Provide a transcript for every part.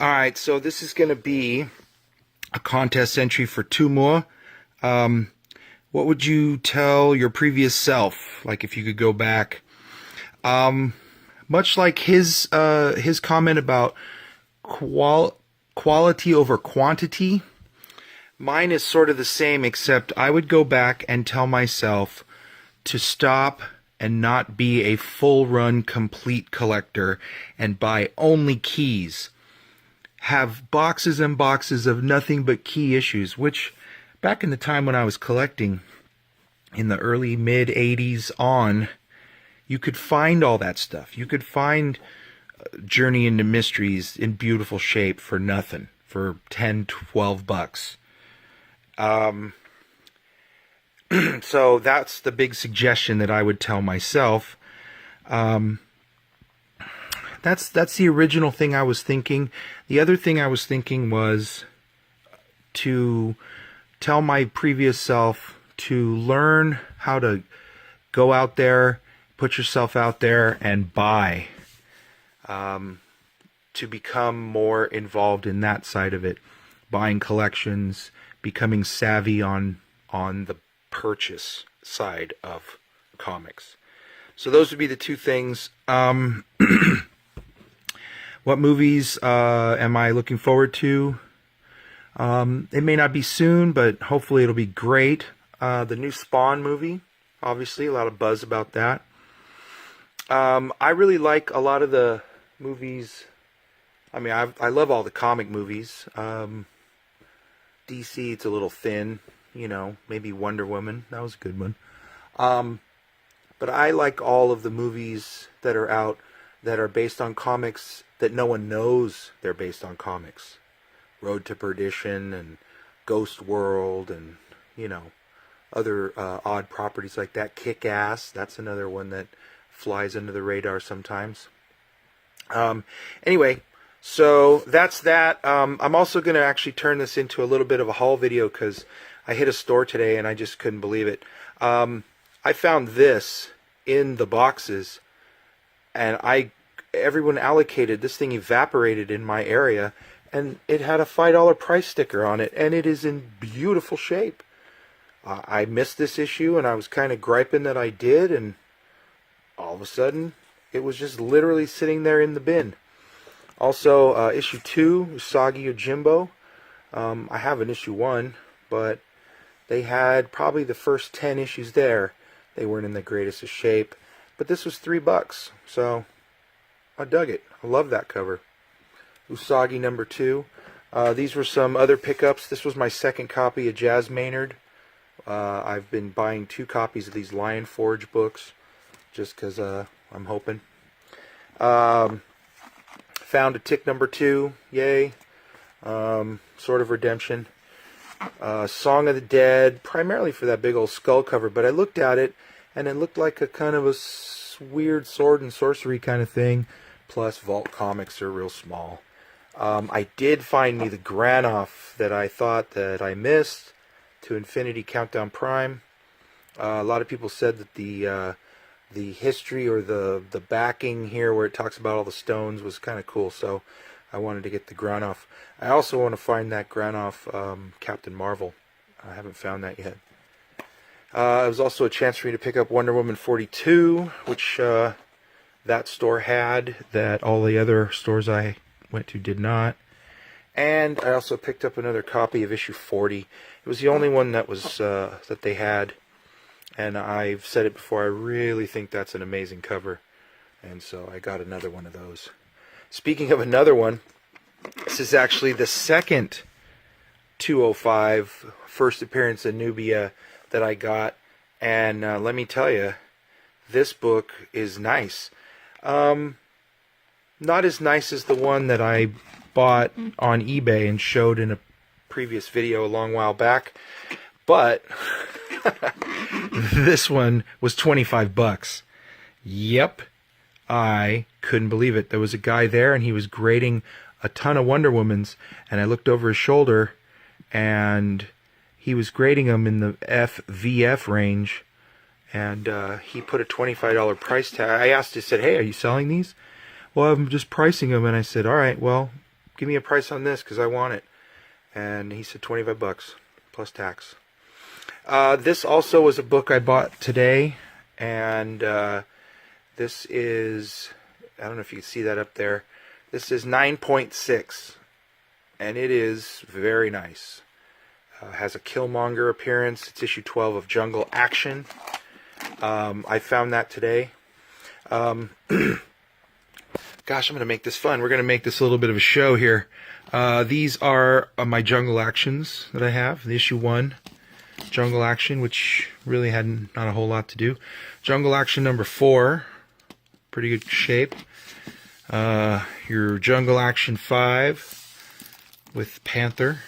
Alright, so this is going to be a contest entry for Tou Moua. What would you tell your previous self, like if you could go back? Much like his comment about quality over quantity, mine is sort of the same, except I would go back and tell myself to stop and not be a full-run, complete collector and buy only keys. Have boxes and boxes of nothing but key issues, which back in the time when I was collecting, in the early mid-'80s on, you could find all that stuff. You could find Journey into Mysteries in beautiful shape for nothing, for 10, 12 bucks. So that's the big suggestion that I would tell myself. That's the original thing I was thinking. The other thing I was thinking was to tell my previous self to learn how to go out there, put yourself out there, and buy. To become more involved in that side of it. Buying collections, becoming savvy on the purchase side of comics. So those would be the two things. What movies am I looking forward to? It may not be soon, but hopefully it'll be great. The new Spawn movie, obviously, a lot of buzz about that. I really like a lot of the movies. I mean, I love all the comic movies. DC, it's a little thin, you know, maybe Wonder Woman, that was a good one. But I like all of the movies that are out that are based on comics that no one knows they're based on comics. Road to Perdition and Ghost World and, you know, other odd properties like that. Kick-Ass, that's another one that flies under the radar sometimes. Anyway, so that's that. I'm also going to actually turn this into a little bit of a haul video because I hit a store today and I just couldn't believe it. I found this in the boxes, and everyone allocated, this thing evaporated in my area, and it had a $5 price sticker on it, and it is in beautiful shape. I missed this issue, and I was kind of griping that I did, and all of a sudden, it was just literally sitting there in the bin. Also, issue 2, Usagi Yojimbo. I have an issue 1, but they had probably the first 10 issues there. They weren't in the greatest of shape, but this was $3, so I dug it. I love that cover. Usagi number 2. These were some other pickups. This was my second copy of Jazz Maynard. I've been buying 2 copies of these Lion Forge books just because I'm hoping. Found a Tick number 2. Yay. Sort of Redemption. Song of the Dead, primarily for that big old skull cover, but I looked at it and it looked like a kind of a weird sword and sorcery kind of thing. Plus, Vault comics are real small. I did find me the Granoff that I thought that I missed, to Infinity Countdown Prime. A lot of people said that the history or the backing here where it talks about all the stones was kind of cool, so I wanted to get the Granoff. I also want to find that Granoff Captain Marvel. I haven't found that yet. It was also a chance for me to pick up Wonder Woman 42, which that store had, that all the other stores I went to did not. And I also picked up another copy of issue 40. It was the only one that was that they had. And I've said it before, I really think that's an amazing cover. And so I got another one of those. Speaking of another one, this is actually the second 205 first appearance of Nubia that I got. And let me tell you, this book is nice. Not as nice as the one that I bought on eBay and showed in a previous video a long while back. But this one was 25 bucks. Yep. I couldn't believe it. There was a guy there and he was grading a ton of Wonder Womans, and I looked over his shoulder and he was grading them in the FVF range, and he put a $25 price tag. I asked, I said, hey, are you selling these? Well, I'm just pricing them. And I said, all right, well, give me a price on this because I want it. And he said 25 bucks plus tax. This also was a book I bought today, and this is, I don't know if you can see that up there. This is 9.6, and it is very nice. Has a Killmonger appearance. It's issue 12 of Jungle Action. I found that today. Gosh, I'm going to make this fun. We're going to make this a little bit of a show here. These are my Jungle Actions that I have. The issue 1 Jungle Action, which really had not a whole lot to do. Jungle Action number 4, pretty good shape. Your Jungle Action 5 with Panther.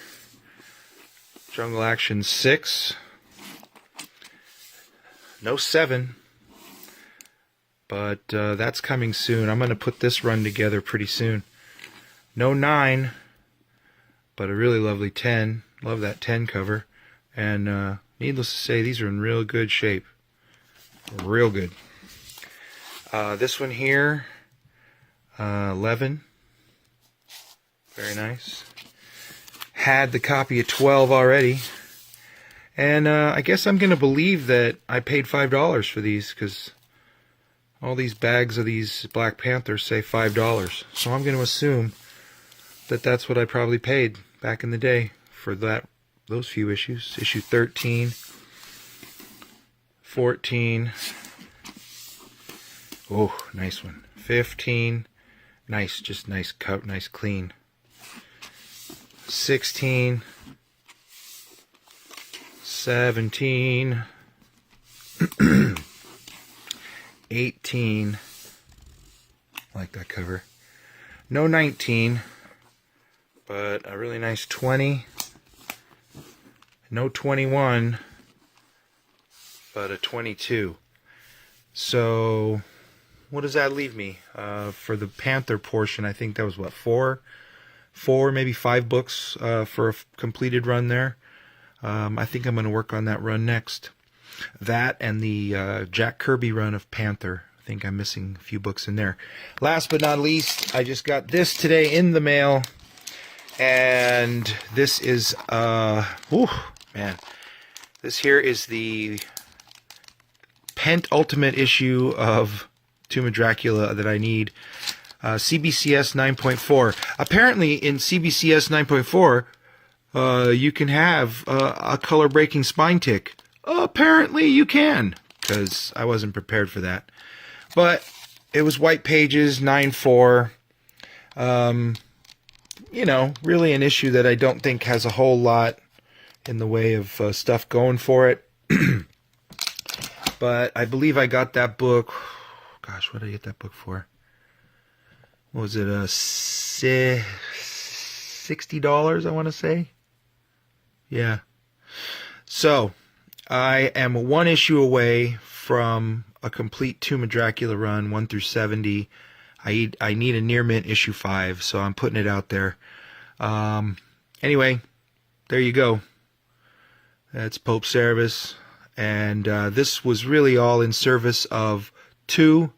Jungle Action 6. No 7. But that's coming soon. I'm going to put this run together pretty soon. No 9. But a really lovely 10. Love that 10 cover. And needless to say, these are in real good shape. Real good. This one here, 11. Very nice. Had the copy of 12 already. And I guess I'm going to believe that I paid $5 for these, because all these bags of these Black Panthers say $5. So I'm going to assume that that's what I probably paid back in the day for those few issues. Issue 13, 14. Oh, nice one. 15. Nice, just nice cut, nice clean. 16. 17. 18. I like that cover. No 19. But a really nice 20. No 21. But a 22. So what does that leave me? For the Panther portion, I think that was what, four, maybe 5 books for a completed run there. I think I'm going to work on that run next. That and the Jack Kirby run of Panther. I think I'm missing a few books in there. Last but not least, I just got this today in the mail. And this is, man. This here is the penultimate issue of Tomb of Dracula that I need. CBCS 9.4. Apparently in CBCS 9.4, you can have a color breaking spine tick. Apparently you can, because I wasn't prepared for that. But it was white pages, 9.4. You know, really an issue that I don't think has a whole lot in the way of stuff going for it. But I believe I got that book. Gosh, what did I get that book for? What was it? $60, I want to say. Yeah. So I am 1 issue away from a complete Tomb of Dracula run, 1 through 70. I need a near mint issue 5, so I'm putting it out there. Anyway, there you go. That's Pope Cerebus. And this was really all in service of Tou,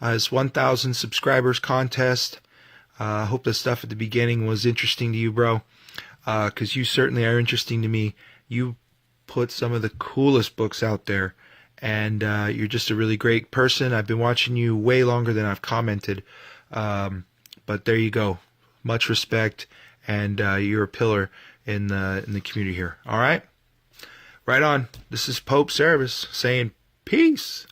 his 1,000 subscribers contest. I hope the stuff at the beginning was interesting to you, bro. Because you certainly are interesting to me. You put some of the coolest books out there. And you're just a really great person. I've been watching you way longer than I've commented. But there you go. Much respect. And you're a pillar in the community here. All right? Right on. This is Pope Cerebus saying peace.